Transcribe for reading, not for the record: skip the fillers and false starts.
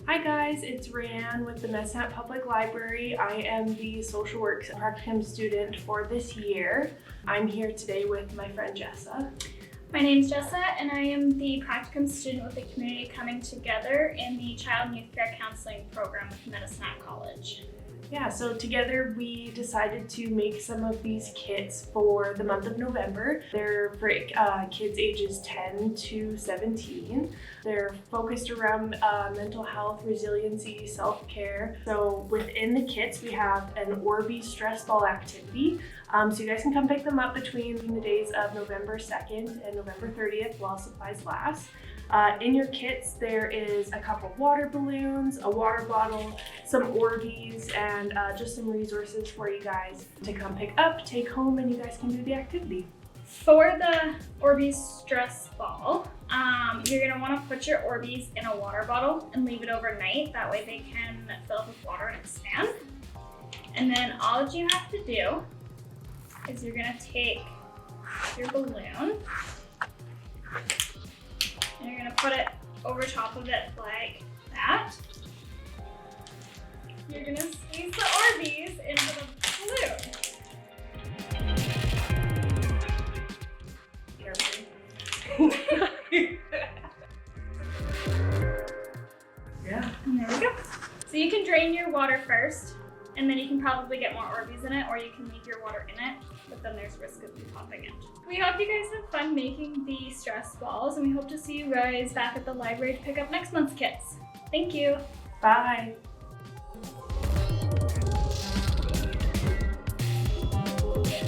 Hi guys, it's Rae-Anne with the MHPublicLibrary. I am the Social Work Practicum Student for this year. I'm here today with my friend Jessa. My name's Jessa and I am the Practicum Student with the community coming together in the Child and Youth Care Counseling Program with Medicine College. Yeah, so together we decided to make some of these kits for the month of November. They're for kids ages 10 to 17. They're focused around mental health, resiliency, self-care. So within the kits we have an Orbeez Stress Ball activity. So you guys can come pick them up between the days of November 2nd and November 30th while supplies last. In your kits, there is a couple water balloons, a water bottle, some Orbeez, and just some resources for you guys to come pick up, take home, and you guys can do the activity. For the Orbeez Stress Ball, you're going to want to put your Orbeez in a water bottle and leave it overnight. That way they can fill up with water and expand. And then all that you have to do is you're going to take your balloon and you're going to put it over top of it like that. You're going to squeeze the Orbeez into the balloon. Yeah. And there we go. So you can drain your water first, and then you can probably get more Orbeez in it, or you can leave your water in it, but then there's risk of you popping it. We hope you guys have fun making the stress balls, and we hope to see you guys back at the library to pick up next month's kits. Thank you. Bye.